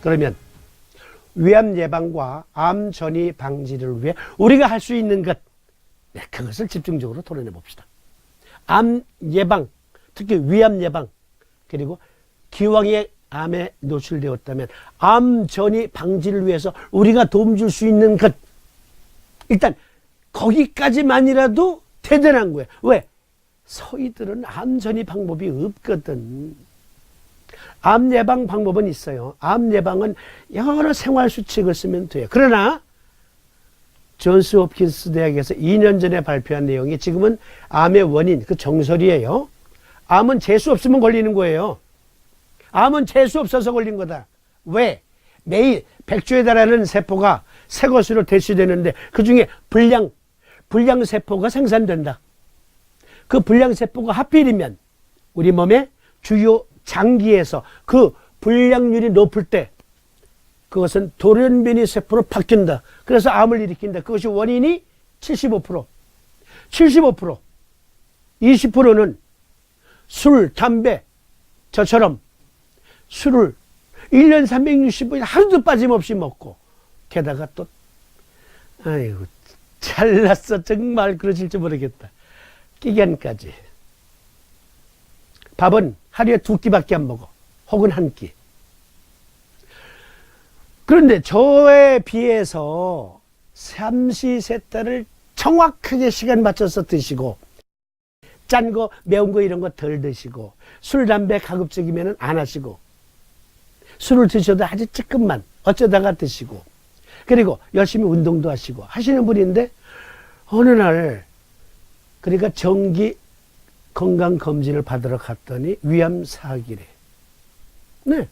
그러면 위암 예방과 암 전이 방지를 위해 우리가 할 수 있는 것, 그것을 집중적으로 토론해 봅시다. 암 예방, 특히 위암 예방, 그리고 기왕에 암에 노출되었다면 암 전이 방지를 위해서 우리가 도움 줄 수 있는 것, 일단 거기까지만이라도 대단한 거예요. 왜? 서희들은 암 전이 방법이 없거든. 암 예방 방법은 있어요. 암 예방은 여러 생활 수칙을 쓰면 돼요. 그러나 존스 홉킨스 대학에서 2년 전에 발표한 내용이 지금은 암의 원인, 그 정설이에요. 암은 재수 없으면 걸리는 거예요. 암은 재수 없어서 걸린 거다. 왜? 매일 100조에 달하는 세포가 새 것으로 대시되는데 그 중에 불량세포가 생산된다. 그 불량세포가 하필이면 우리 몸의 주요 장기에서 그 불량률이 높을 때 그것은 돌연변이 세포로 바뀐다. 그래서 암을 일으킨다. 그것이 원인이 75%. 20%는 술, 담배, 저처럼 술을 1년 365일 하루도 빠짐없이 먹고 게다가 또 아이고 잘났어 정말 그러실지 모르겠다. 끼견까지. 밥은 하루에 2끼밖에 안 먹어. 혹은 1끼. 그런데 저에 비해서 삼시세끼를 정확하게 시간 맞춰서 드시고 짠 거, 매운 거 이런 거 덜 드시고 술, 담배 가급적이면 안 하시고 술을 드셔도 아주 조금만 어쩌다가 드시고 그리고 열심히 운동도 하시고 하시는 분인데 어느 날 그러니까 정기 건강검진을 받으러 갔더니 위암 4기래. 네.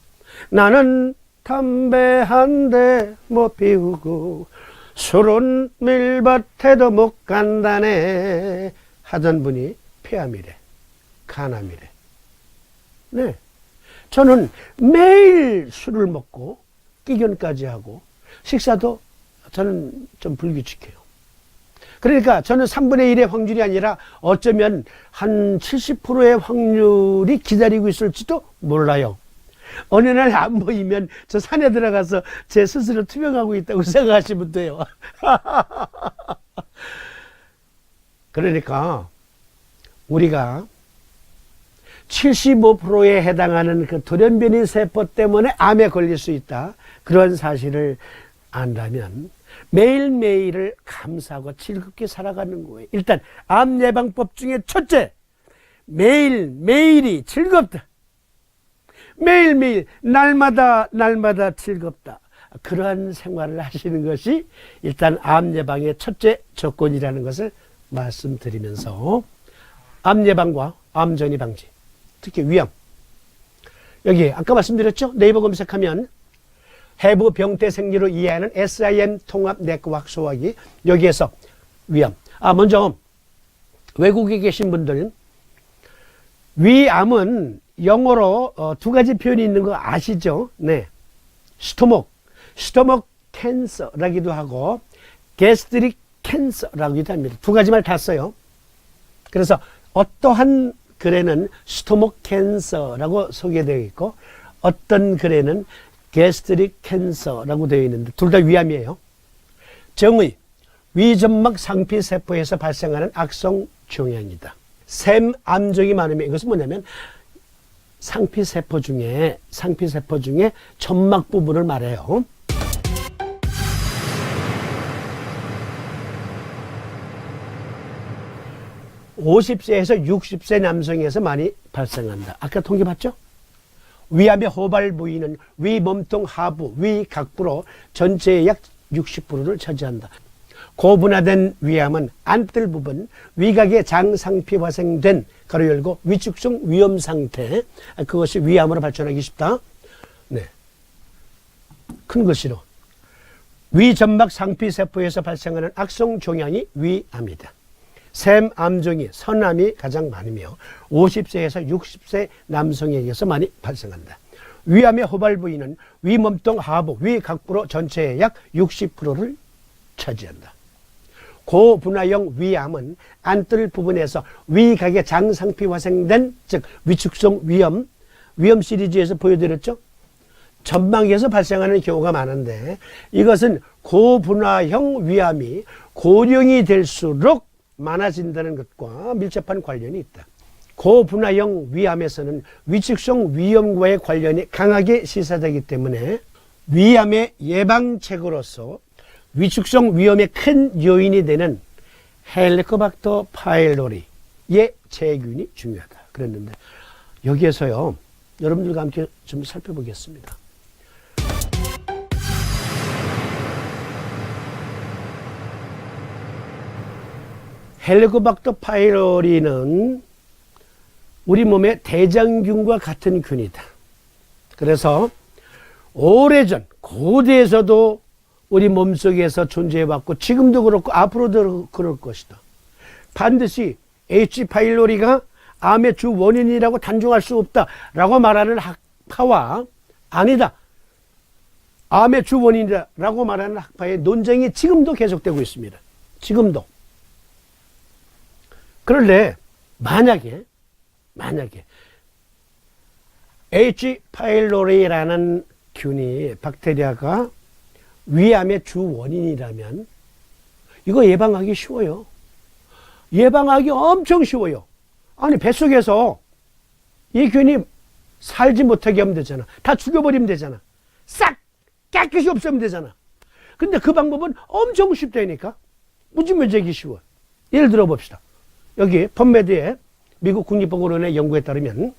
나는 담배 한 대 못 피우고 술은 밀밭에도 못 간다네 하던 분이 폐암이래. 간암이래. 네. 저는 매일 술을 먹고 끼견까지 하고 식사도 저는 좀 불규칙해요. 그러니까 저는 3분의 1의 확률이 아니라 어쩌면 한 70%의 확률이 기다리고 있을지도 몰라요. 어느 날 안 보이면 저 산에 들어가서 제 스스로 투명하고 있다고 생각하시면 돼요. 그러니까 우리가 75%에 해당하는 그 돌연변이 세포 때문에 암에 걸릴 수 있다. 그런 사실을 안다면 매일매일을 감사하고 즐겁게 살아가는 거예요. 일단 암 예방법 중에 첫째, 매일매일이 즐겁다. 매일매일 날마다 즐겁다. 그러한 생활을 하시는 것이 일단 암 예방의 첫째 조건이라는 것을 말씀드리면서 암 예방과 암 전이 방지, 특히 위암. 여기 아까 말씀드렸죠? 네이버 검색하면 해부 병태 생리로 이해하는 SIM 통합 네트워크 소화기, 여기에서 위암. 먼저 외국에 계신 분들은 위암은 영어로 2가지 표현이 있는 거 아시죠? 네. 스토목 캔서라기도 하고 게스트릭 캔서라기도 합니다. 2가지 말 다 써요. 그래서 어떠한 글에는 스토목 캔서라고 소개되어 있고 어떤 글에는 게스트릭 캔서라고 되어 있는데 둘 다 위암이에요. 정의, 위점막 상피세포에서 발생하는 악성 종양이다. 샘암종이 많으면 이것은 뭐냐면 상피세포 중에 점막 부분을 말해요. (50세에서 60세) 남성에서 많이 발생한다. 아까 통계 봤죠? 위암의 호발 부위는 위 몸통 하부, 위 각부로 전체의 약 60%를 차지한다. 고분화된 위암은 안뜰 부분, 위각의 장상피 화생된 가로 열고 위축성 위험 상태, 그것이 위암으로 발전하기 쉽다. 네. 큰 글씨로 위점막 상피세포에서 발생하는 악성 종양이 위암이다. 샘암종이 선암이 가장 많으며 50세에서 60세 남성에게서 많이 발생한다. 위암의 호발 부위는 위 몸통 하부, 위 각부로 전체의 약 60%를 차지한다. 고분화형 위암은 안뜰 부분에서 위각의 장상피 화생된, 즉 위축성 위험 시리즈에서 보여드렸죠. 점막에서 발생하는 경우가 많은데 이것은 고분화형 위암이 고령이 될수록 많아진다는 것과 밀접한 관련이 있다. 고분화형 위암에서는 위축성 위염과의 관련이 강하게 시사되기 때문에 위암의 예방책으로서 위축성 위염의 큰 요인이 되는 헬리코박터 파일로리의 제균이 중요하다. 그랬는데 여기에서요, 여러분들과 함께 좀 살펴보겠습니다. 헬리코박터 파일로리는 우리 몸의 대장균과 같은 균이다. 그래서 오래전 고대에서도 우리 몸속에서 존재해왔고 지금도 그렇고 앞으로도 그럴 것이다. 반드시 H. 파일로리가 암의 주 원인이라고 단정할 수 없다라고 말하는 학파와 아니다, 암의 주 원인이라고 말하는 학파의 논쟁이 지금도 계속되고 있습니다. 지금도. 그런데 만약에 H. 파일로리라는 균이, 박테리아가 위암의 주 원인이라면 이거 예방하기 쉬워요. 예방하기 엄청 쉬워요. 아니, 뱃속에서 이 균이 살지 못하게 하면 되잖아. 다 죽여버리면 되잖아. 싹 깨끗이 없애면 되잖아. 근데 그 방법은 엄청 쉽다니까. 무지무지하게 쉬워. 예를 들어 봅시다. 여기 펀메드의 미국 국립보건원의 연구에 따르면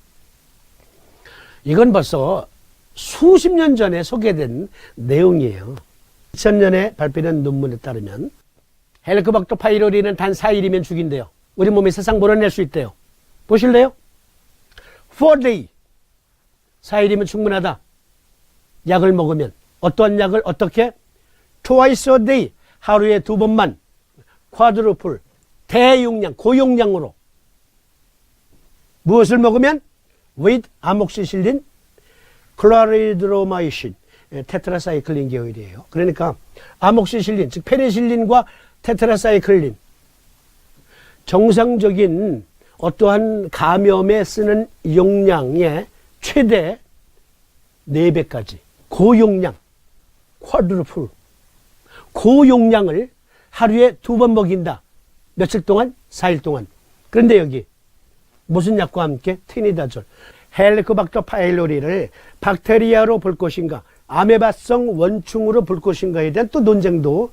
이건 벌써 수십 년 전에 소개된 내용이에요. 2000년에 발표된 논문에 따르면 헬리코박터 파일로리는 단 4일이면 죽인대요. 우리 몸이 세상 몰아낼 수 있대요. 보실래요? 4day. 4일이면 충분하다. 약을 먹으면. 어떠한 약을 어떻게? Twice a day. 하루에 2번만. 쿼드루플. 대용량, 고용량으로. 무엇을 먹으면? with 아목시실린, 클라리드로마이신, 테트라사이클린 계열이에요. 그러니까 아목시실린, 즉 페니실린과 테트라사이클린, 정상적인 어떠한 감염에 쓰는 용량의 최대 4배까지 고용량, 쿼드루플, 고용량을 하루에 2번 먹인다. 며칠 동안? 4일 동안. 그런데 여기 무슨 약과 함께? 티니다졸. 헬리코박터 파일로리를 박테리아로 볼 것인가, 아메바성 원충으로 볼 것인가에 대한 또 논쟁도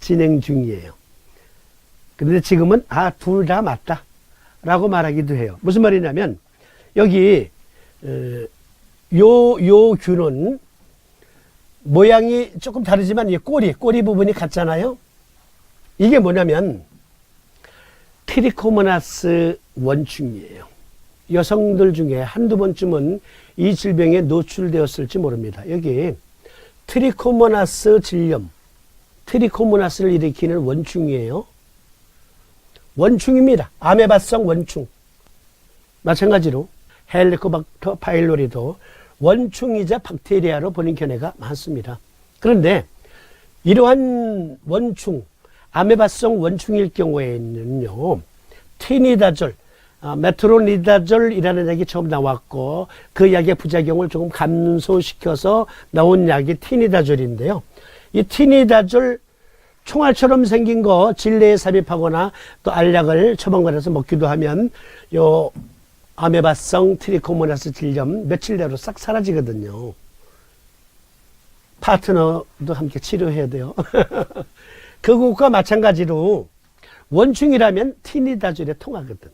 진행 중이에요. 그런데 지금은 둘 다 맞다 라고 말하기도 해요. 무슨 말이냐면 여기 요 균은 모양이 조금 다르지만 이 꼬리 부분이 같잖아요. 이게 뭐냐면 트리코모나스 원충이에요. 여성들 중에 한두 번쯤은 이 질병에 노출되었을지 모릅니다. 여기 트리코모나스 질염, 트리코모나스를 일으키는 원충이에요. 원충입니다. 아메바성 원충. 마찬가지로 헬리코박터 파일로리도 원충이자 박테리아로 보는 견해가 많습니다. 그런데 이러한 원충, 아메바성 원충일 경우에는요, 티니다졸, 메트로니다졸이라는 약이 처음 나왔고 그 약의 부작용을 조금 감소시켜서 나온 약이 티니다졸인데요. 이 티니다졸 총알처럼 생긴 거 질내에 삽입하거나 또 알약을 처방받아서 먹기도 하면 요 아메바성 트리코모나스 질염 며칠 내로 싹 사라지거든요. 파트너도 함께 치료해야 돼요. 그것과 마찬가지로 원충이라면 티니다졸에 통하거든.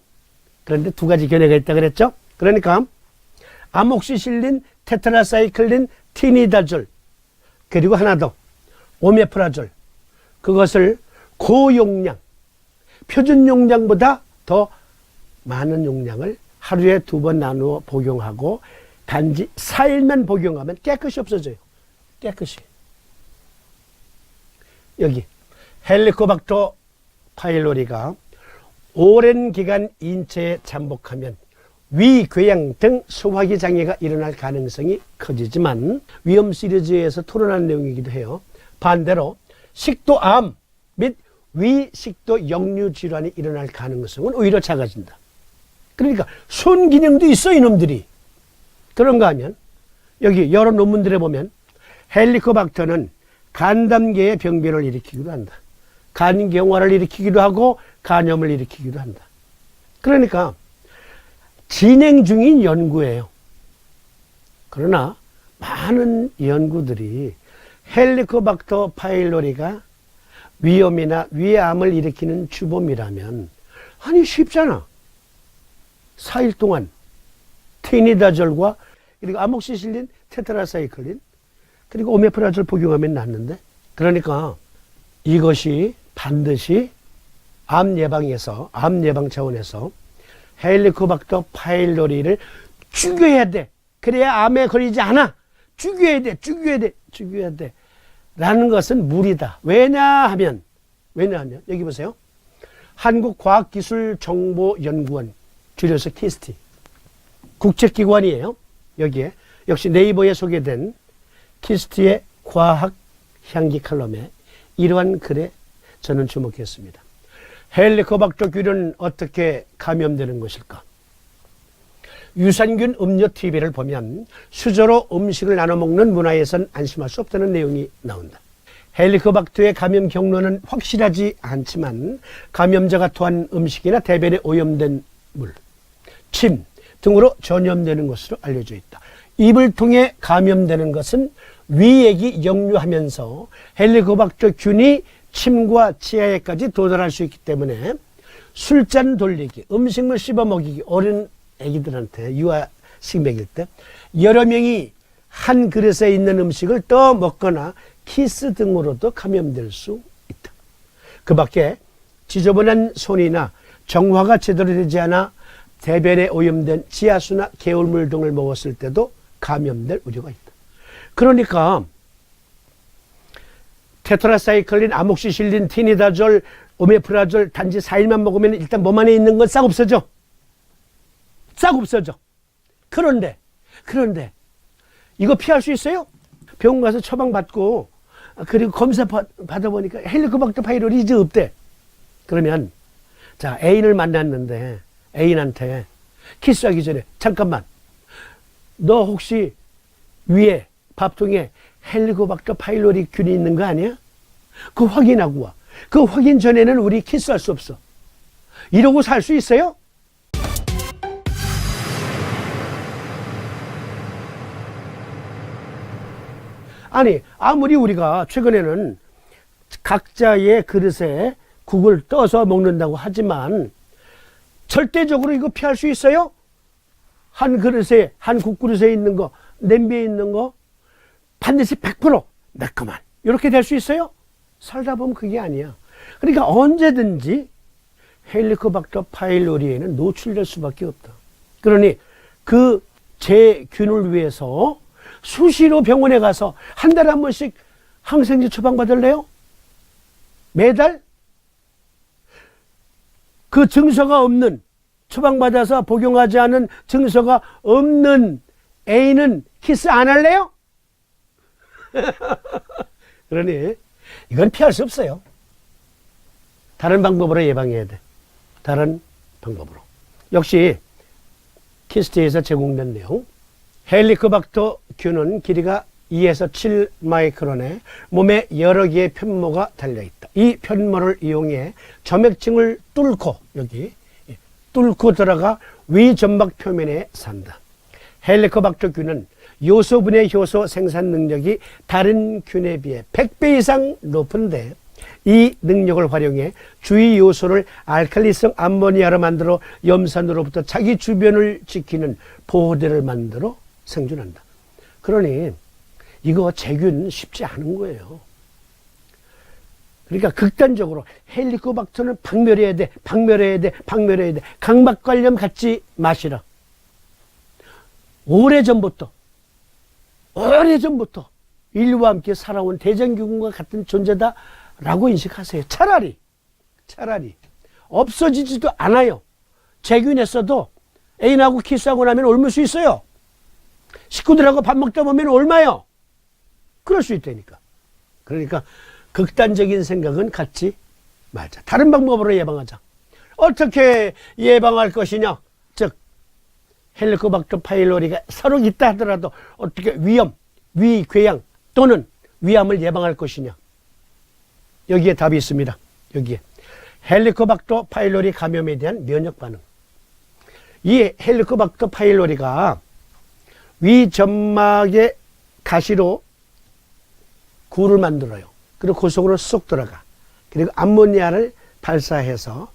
그런데 두 가지 견해가 있다 그랬죠? 그러니까 아목시실린, 테트라사이클린, 티니다졸, 그리고 하나 더 오메프라졸, 그것을 고용량, 표준 용량보다 더 많은 용량을 하루에 2번 나누어 복용하고 단지 4일만 복용하면 깨끗이 없어져요. 깨끗이. 여기 헬리코박터 파일로리가 오랜 기간 인체에 잠복하면 위궤양 등 소화기 장애가 일어날 가능성이 커지지만 위험 시리즈에서 토론한 내용이기도 해요. 반대로 식도암 및 위식도 역류 질환이 일어날 가능성은 오히려 작아진다. 그러니까 손 기능도 있어 이놈들이. 그런가 하면 여기 여러 논문들에 보면 헬리코박터는 간담계의 병변을 일으키기도 한다. 간경화를 일으키기도 하고 간염을 일으키기도 한다. 그러니까 진행 중인 연구예요. 그러나 많은 연구들이 헬리코박터 파일로리가 위염이나 위암을 일으키는 주범이라면 아니 쉽잖아. 4일 동안 티니다졸과 그리고 아목시실린, 테트라사이클린 그리고 오메프라졸 복용하면 낫는데, 그러니까 이것이 반드시 암 예방에서, 암 예방 차원에서 헬리코박터 파일로리를 죽여야 돼. 그래야 암에 걸리지 않아. 죽여야 돼. 라는 것은 무리다. 왜냐하면 여기 보세요. 한국과학기술정보연구원, 줄여서 키스티. 국책기관이에요. 여기에 역시 네이버에 소개된 키스티의 과학 향기 칼럼에 이러한 글에 저는 주목했습니다. 헬리코박터균은 어떻게 감염되는 것일까? 유산균 음료 TV를 보면 수저로 음식을 나눠 먹는 문화에선 안심할 수 없다는 내용이 나온다. 헬리코박터의 감염 경로는 확실하지 않지만 감염자가 토한 음식이나 대변에 오염된 물, 침 등으로 전염되는 것으로 알려져 있다. 입을 통해 감염되는 것은 위액이 역류하면서 헬리코박터 균이 침과 치아에까지 도달할 수 있기 때문에 술잔 돌리기, 음식물 씹어 먹이기, 어린 애기들한테 유아식 먹일 때 여러 명이 한 그릇에 있는 음식을 떠 먹거나 키스 등으로도 감염될 수 있다. 그 밖에 지저분한 손이나 정화가 제대로 되지 않아 대변에 오염된 지하수나 개울물 등을 먹었을 때도 감염될 우려가 있다. 그러니까 테트라사이클린, 아목시실린, 티니다졸, 오메프라졸 단지 4일만 먹으면 일단 몸 안에 있는 건 싹 없어져. 싹 없어져. 그런데 이거 피할 수 있어요? 병원 가서 처방받고 그리고 검사 받아보니까 헬리코박터 파일로리 이제 없대. 그러면 자, 애인을 만났는데 애인한테 키스하기 전에 잠깐만, 너 혹시 위에 밥통에 헬리코박터 파일로리 균이 있는 거 아니야? 그거 확인하고 와. 그 확인 전에는 우리 키스할 수 없어. 이러고 살 수 있어요? 아니, 아무리 우리가 최근에는 각자의 그릇에 국을 떠서 먹는다고 하지만 절대적으로 이거 피할 수 있어요? 한 그릇에, 한 국그릇에 있는 거, 냄비에 있는 거 반드시 100% 매콤한 이렇게 될 수 있어요? 살다 보면 그게 아니야. 그러니까 언제든지 헬리코박터 파일로리에는 노출될 수밖에 없다. 그러니 그 제균을 위해서 수시로 병원에 가서 한 달에 한 번씩 항생제 처방받을래요? 매달? 그 증서가 없는, 처방받아서 복용하지 않은 증서가 없는 애인은 키스 안 할래요? 그러니 이건 피할 수 없어요. 다른 방법으로 예방해야 돼. 다른 방법으로. 역시 키스트에서 제공된 내용. 헬리코박터 균은 길이가 2에서 7 마이크론에 몸에 여러 개의 편모가 달려있다. 이 편모를 이용해 점액층을 뚫고, 여기 뚫고 들어가 위점막 표면에 산다. 헬리코박터 균은 요소분해 효소 생산 능력이 다른 균에 비해 100배 이상 높은데 이 능력을 활용해 주위 요소를 알칼리성 암모니아로 만들어 염산으로부터 자기 주변을 지키는 보호대를 만들어 생존한다. 그러니 이거 제균 쉽지 않은 거예요. 그러니까 극단적으로 헬리코박터는 박멸해야 돼. 강박관념 갖지 마시라. 오래전부터 인류와 함께 살아온 대장균과 같은 존재다라고 인식하세요. 차라리 없어지지도 않아요. 제균했어도 애인하고 키스하고 나면 옮을 수 있어요. 식구들하고 밥 먹다 보면 옮아요. 그럴 수 있다니까. 그러니까 극단적인 생각은 갖지 말자. 다른 방법으로 예방하자. 어떻게 예방할 것이냐? 즉 헬리코박터 파일로리가 서로 있다 하더라도 어떻게 위염, 위궤양 또는 위암을 예방할 것이냐. 여기에 답이 있습니다. 여기에 헬리코박터 파일로리 감염에 대한 면역 반응. 이 헬리코박터 파일로리가 위점막의 가시로 구를 만들어요. 그리고 그 속으로 쏙 들어가. 그리고 암모니아를 발사해서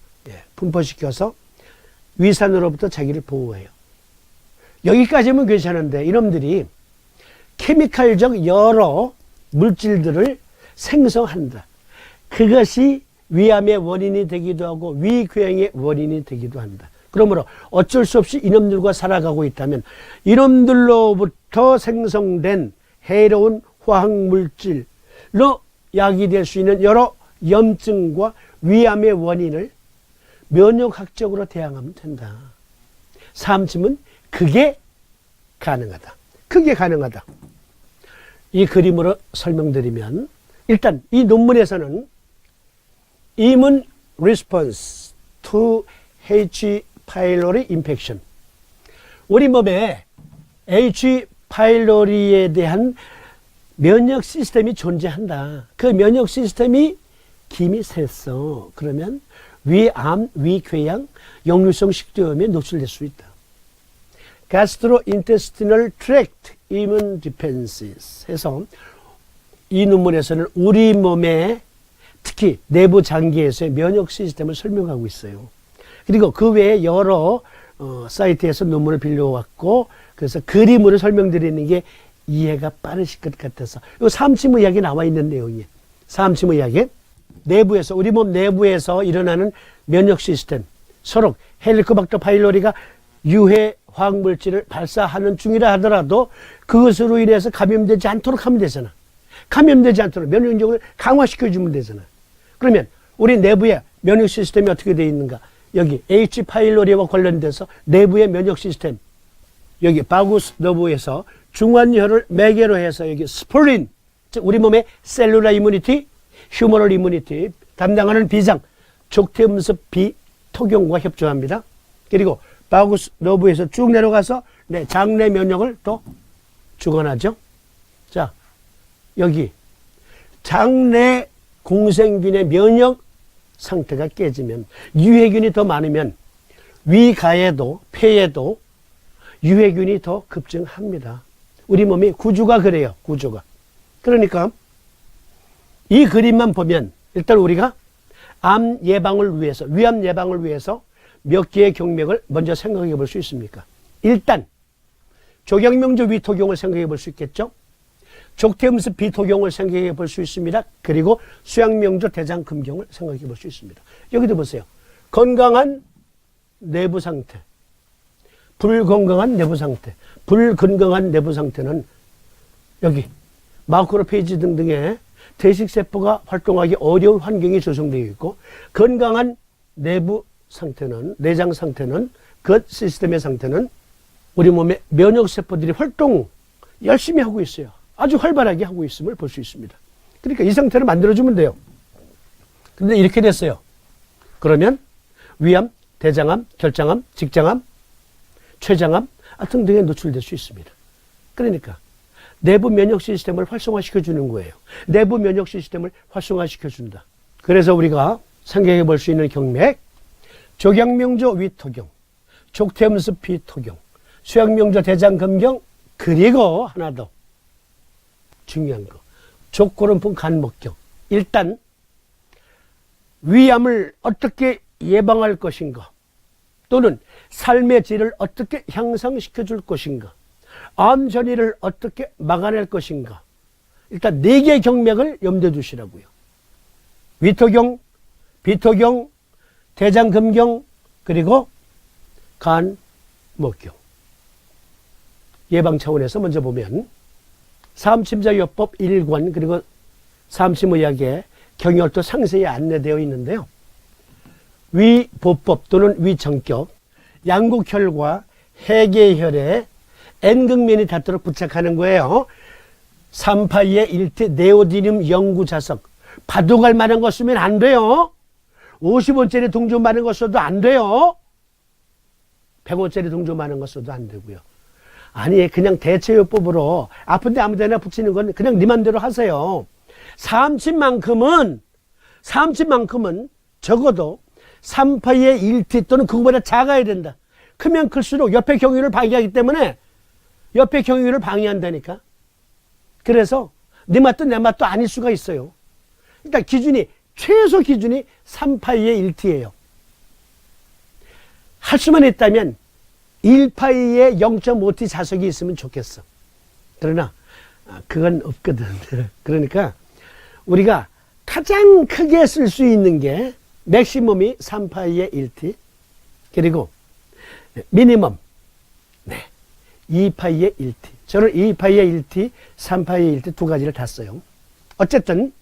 분포시켜서 위산으로부터 자기를 보호해요. 여기까지는 괜찮은데 이놈들이 케미칼적 여러 물질들을 생성한다. 그것이 위암의 원인이 되기도 하고 위궤양의 원인이 되기도 한다. 그러므로 어쩔 수 없이 이놈들과 살아가고 있다면 이놈들로부터 생성된 해로운 화학물질로 약이 될 수 있는 여러 염증과 위암의 원인을 면역학적으로 대항하면 된다. 삼침은 그게 가능하다. 그게 가능하다. 이 그림으로 설명드리면 일단 이 논문에서는 immune response to H. pylori infection. 우리 몸에 H. pylori에 대한 면역 시스템이 존재한다. 그 면역 시스템이 김이 샜어. 그러면 위암, 위궤양, 역류성 식도염에 노출될 수 있다. gastrointestinal tract immune defenses 해서 이 논문에서는 우리 몸의 특히 내부 장기에서의 면역 시스템을 설명하고 있어요. 그리고 그 외에 여러 사이트에서 논문을 빌려왔고 그래서 그림으로 설명드리는 게 이해가 빠르실 것 같아서 이 삼침의학에 나와 있는 내용이에요. 삼침의학에 내부에서 우리 몸 내부에서 일어나는 면역 시스템 서로 헬리코박터 파일로리가 유해 화학물질을 발사하는 중이라 하더라도 그것으로 인해서 감염되지 않도록 하면 되잖아. 감염되지 않도록 면역력을 강화시켜주면 되잖아. 그러면 우리 내부의 면역 시스템이 어떻게 되어 있는가? 여기 H. 파일로리와 관련돼서 내부의 면역 시스템 여기 바구스 너브에서 중환혈을 매개로 해서 여기 스폴린 즉 우리 몸의 셀룰라 이뮤니티, 휴머럴 이뮤니티 담당하는 비장 족태음습 비토경과 협조합니다. 그리고 바구스 너브에서 쭉 내려가서 장내 면역을 또 주관하죠. 자, 여기 장내 공생균의 면역 상태가 깨지면 유해균이 더 많으면 위가에도 폐에도 유해균이 더 급증합니다. 우리 몸의 구조가 그래요. 구조가. 그러니까 이 그림만 보면 일단 우리가 암 예방을 위해서 위암 예방을 위해서 몇 개의 경맥을 먼저 생각해 볼 수 있습니까? 일단 조경명조 위토경을 생각해 볼 수 있겠죠. 족태음습 비토경을 생각해 볼 수 있습니다. 그리고 수양명조 대장금경을 생각해 볼 수 있습니다. 여기도 보세요. 건강한 내부 상태, 불건강한 내부 상태, 불건강한 내부 상태는 여기 마크로페이지 등등의 대식세포가 활동하기 어려운 환경이 조성되어 있고 건강한 내부 상태는 내장 상태는 그 시스템의 상태는 우리 몸의 면역세포들이 활동 열심히 하고 있어요. 아주 활발하게 하고 있음을 볼 수 있습니다. 그러니까 이 상태를 만들어주면 돼요. 근데 이렇게 됐어요. 그러면 위암, 대장암, 결장암, 직장암, 췌장암 등등에 노출될 수 있습니다. 그러니까 내부 면역 시스템을 활성화시켜주는 거예요. 내부 면역 시스템을 활성화시켜준다. 그래서 우리가 생각해 볼 수 있는 경맥 조경명조 위토경, 족태음습 비토경, 수양명조 대장금경 그리고 하나 더 중요한 거 족고름풍 간목경. 일단 위암을 어떻게 예방할 것인가 또는 삶의 질을 어떻게 향상시켜 줄 것인가 암 전이를 어떻게 막아낼 것인가 일단 4개의 경맥을 염두에 두시라고요. 위토경, 비토경, 대장금경 그리고 간목경. 예방 차원에서 먼저 보면 삼침자요법 1권 그리고 삼침의학의 경혈도 상세히 안내되어 있는데요. 위보법 또는 위정격, 양국혈과 해계혈에 N극면이 닿도록 부착하는 거예요. 3파이의 1트 네오디늄 영구자석. 바둑알 많은 거 쓰면 안 돼요. 50원짜리 동전 많은 거 써도 안 돼요. 100원짜리 동조 많은 거 써도 안 되고요. 아니 그냥 대체요법으로 아픈데 아무데나 붙이는 건 그냥 네 맘대로 하세요. 사암침만큼은 적어도 3파의 1t 또는 그거보다 작아야 된다. 크면 클수록 옆에 경위를 방해하기 때문에 옆에 경위를 방해한다니까. 그래서 네 맛도 내 맛도 아닐 수가 있어요. 일단 최소 기준이 3파의 1t예요. 할 수만 있다면 1파의 0.5t 자석이 있으면 좋겠어. 그러나 그건 없거든. 그러니까 우리가 가장 크게 쓸 수 있는 게 맥시멈이 3파의 1t 그리고 미니멈 2파의 1t. 저는 2파의 1t, 3파의 1t 두 가지를 다 써요. 어쨌든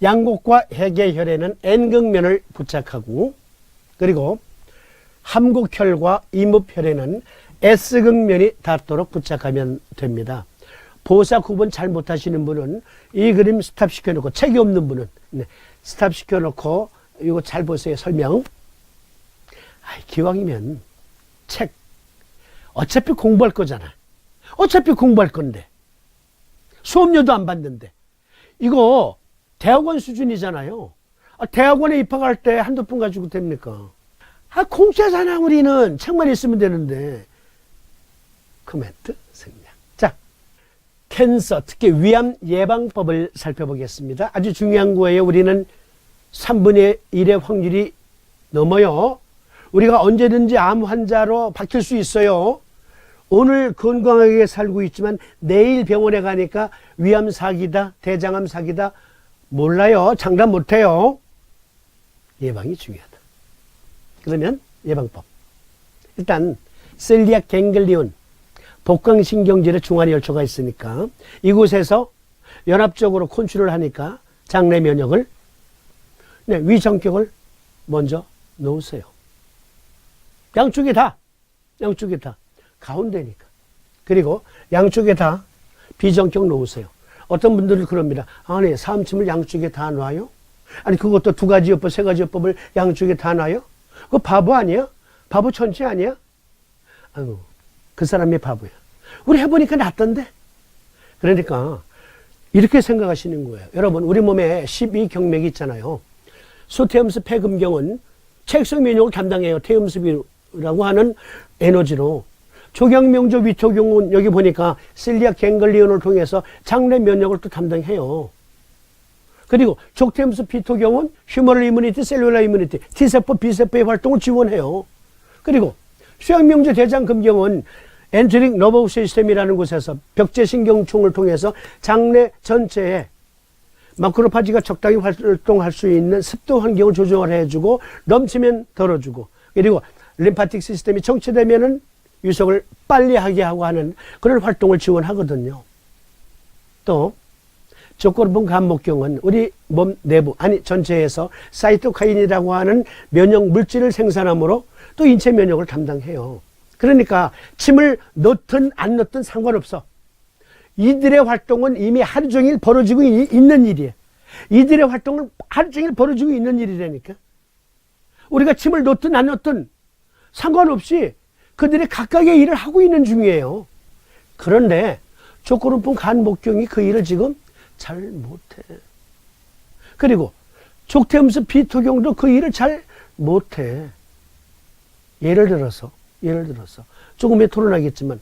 양곡과 해계혈에는 N극면을 부착하고 그리고 함곡혈과 이목혈에는 S극면이 닿도록 부착하면 됩니다. 보사 구분 잘 못하시는 분은 이 그림 스탑 시켜놓고 책이 없는 분은 스탑 시켜놓고 이거 잘 보세요. 설명. 기왕이면 책 어차피 공부할 거잖아. 어차피 공부할 건데 수업료도 안 받는데 이거 대학원 수준이잖아요. 대학원에 입학할 때 한두 푼 가지고 됩니까? 공짜잖아. 우리는 책만 있으면 되는데. 코멘트 생략. 자, 캔서 특히 위암 예방법을 살펴보겠습니다. 아주 중요한 거예요. 우리는 3분의 1의 확률이 넘어요. 우리가 언제든지 암 환자로 바뀔 수 있어요. 오늘 건강하게 살고 있지만 내일 병원에 가니까 위암 사기다, 대장암 사기다 몰라요. 장담 못해요. 예방이 중요하다. 그러면 예방법. 일단 셀리악 갱글리온 복강신경질의 중환 혈초가 있으니까 이곳에서 연합적으로 컨트롤을 하니까 장내 면역을 위정격을 먼저 놓으세요. 양쪽에 다 가운데니까. 그리고 양쪽에 다 비정격 놓으세요. 어떤 분들은 그럽니다. 아니 사암침을 양쪽에 다 놔요? 아니 그것도 두 가지 요법 세 가지 요법을 양쪽에 다 놔요? 그거 바보 아니야? 바보 천치 아니야? 아이고 그 사람이 바보야. 우리 해보니까 낫던데. 그러니까 이렇게 생각하시는 거예요. 여러분 우리 몸에 12경맥이 있잖아요. 소태음습 폐금경은 체액성 면역을 담당해요. 태음습이라고 하는 에너지로. 조경명조 위토경은 여기 보니까 셀리악 갱글리온을 통해서 장내 면역을 또 담당해요. 그리고 족태음습 피토경은 휴머럴 이뮤니티, 셀룰라 이뮤니티, T세포, B세포의 활동을 지원해요. 그리고 수양명조 대장금경은 엔테릭 너버브 시스템이라는 곳에서 벽제신경총을 통해서 장내 전체에 마크로파지가 적당히 활동할 수 있는 습도 환경을 조정을 해주고 넘치면 덜어주고 그리고 림파틱 시스템이 정체되면은 유석을 빨리 하게 하고 하는 그런 활동을 지원하거든요. 또 조건분 감목경은 우리 몸 내부 전체에서 사이토카인이라고 하는 면역 물질을 생산함으로 또 인체 면역을 담당해요. 그러니까 침을 넣든 안 넣든 상관없어. 이들의 활동은 이미 하루 종일 벌어지고 있는 일이에요. 이들의 활동은 하루 종일 벌어지고 있는 일이라니까. 우리가 침을 넣든 안 넣든 상관없이 그들이 각각의 일을 하고 있는 중이에요. 그런데 조건분포 간목경이 그 일을 지금 잘 못해. 그리고 족태음습 비토경도 그 일을 잘 못해. 예를 들어서 조금 에 토론하겠지만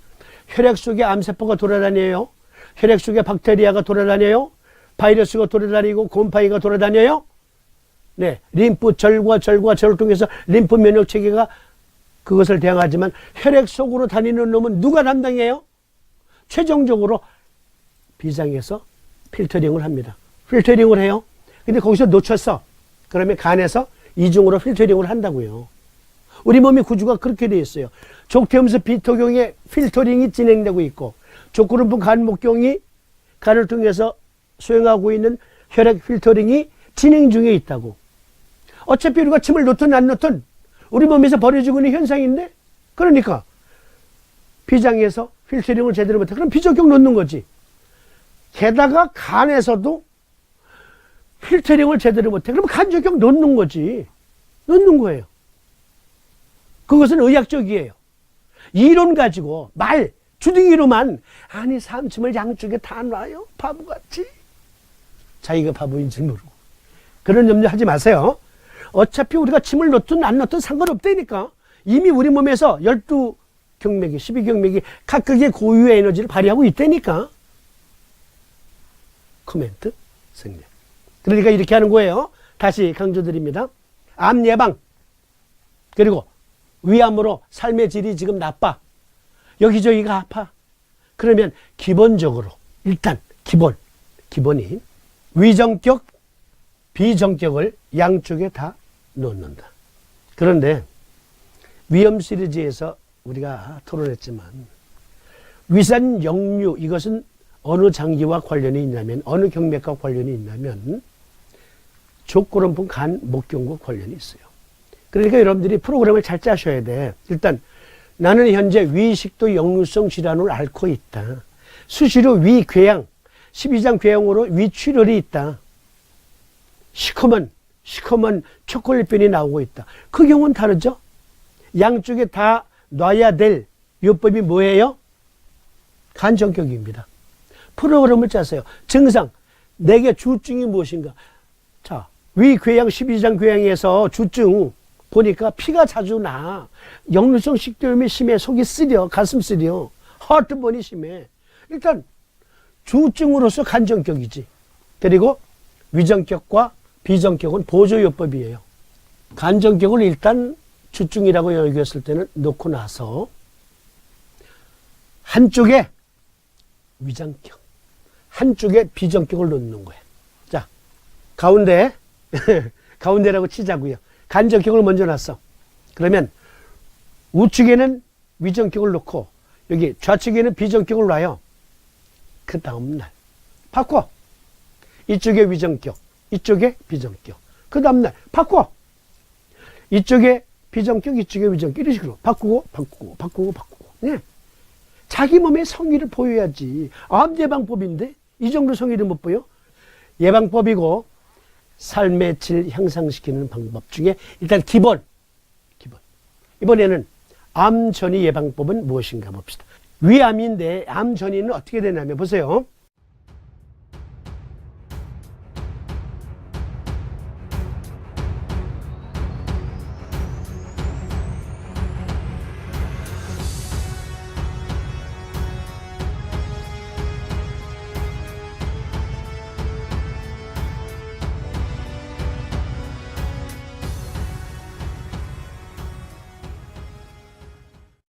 혈액 속에 암세포가 돌아다녀요. 혈액 속에 박테리아가 돌아다녀요. 바이러스가 돌아다니고 곰팡이가 돌아다녀요. 림프 절과 절을 통해서 림프 면역 체계가 그것을 대항하지만 혈액 속으로 다니는 놈은 누가 담당해요? 최종적으로 비장에서 필터링을 합니다. 필터링을 해요. 근데 거기서 놓쳤어. 그러면 간에서 이중으로 필터링을 한다고요. 우리 몸의 구조가 그렇게 되어 있어요. 족태음습 비토경의 필터링이 진행되고 있고 족구름분 간목경이 간을 통해서 수행하고 있는 혈액 필터링이 진행 중에 있다고. 어차피 우리가 침을 놓든 안 놓든 우리 몸에서 벌어지고 있는 현상인데 그러니까 비장에서 필터링을 제대로 못해. 그럼 비정격 놓는 거지. 게다가 간에서도 필터링을 제대로 못해. 그럼 간정격 놓는 거지. 놓는 거예요. 그것은 의학적이에요. 이론 가지고 주둥이로만 아니 삼침을 양쪽에 다 놔요 바보같이. 자기가 바보인 줄 모르고. 그런 염려하지 마세요. 어차피 우리가 침을 넣든 안 넣든 상관없다니까. 이미 우리 몸에서 12경맥이 12경맥이 각각의 고유의 에너지를 발휘하고 있다니까. 코멘트 승리. 그러니까 이렇게 하는 거예요. 다시 강조드립니다. 암 예방 그리고 위암으로 삶의 질이 지금 나빠. 여기저기가 아파. 그러면 기본적으로 일단 기본이 위정격, 비정격을 양쪽에 다 놓는다. 그런데 위험 시리즈에서 우리가 토론했지만 위산 역류 이것은 어느 장기와 관련이 있냐면 어느 경맥과 관련이 있냐면 족골원분 간 목경과 관련이 있어요. 그러니까 여러분들이 프로그램을 잘 짜셔야 돼. 일단 나는 현재 위식도 역류성 질환을 앓고 있다. 수시로 위궤양 12장 궤양으로 위출혈이 있다. 시커먼 초콜릿변이 나오고 있다. 그 경우는 다르죠. 양쪽에 다 놔야 될 요법이 뭐예요? 간정격입니다. 프로그램을 짜세요. 증상, 내게 주증이 무엇인가? 자, 위궤양 12장 궤양에서 주증 보니까 피가 자주 나. 역류성 식도염이 심해. 속이 쓰려. 가슴 쓰려. 하트번이 심해. 일단 주증으로서 간정격이지. 그리고 위정격과 비정격은 보조요법이에요. 간정격을 일단 주증이라고 여겼을 때는 놓고 나서 한쪽에 위정격, 한쪽에 비정격을 놓는 거예요. 자, 가운데라고 치자고요. 간정격을 먼저 놨어. 그러면 우측에는 위정격을 놓고 여기 좌측에는 비정격을 놔요. 그 다음날 바꿔. 이쪽에 위정격, 이쪽에 비정격. 그 다음날 바꿔. 이쪽에 비정격, 이쪽에 위정격. 이런 식으로 바꾸고. 네. 자기 몸의 성의를 보여야지. 암 예방법인데 이 정도 성의를 못 보여? 예방법이고 삶의 질 향상시키는 방법 중에 일단 기본. 이번에는 암 전이 예방법은 무엇인가 봅시다. 위암인데 암 전이는 어떻게 되냐면 보세요.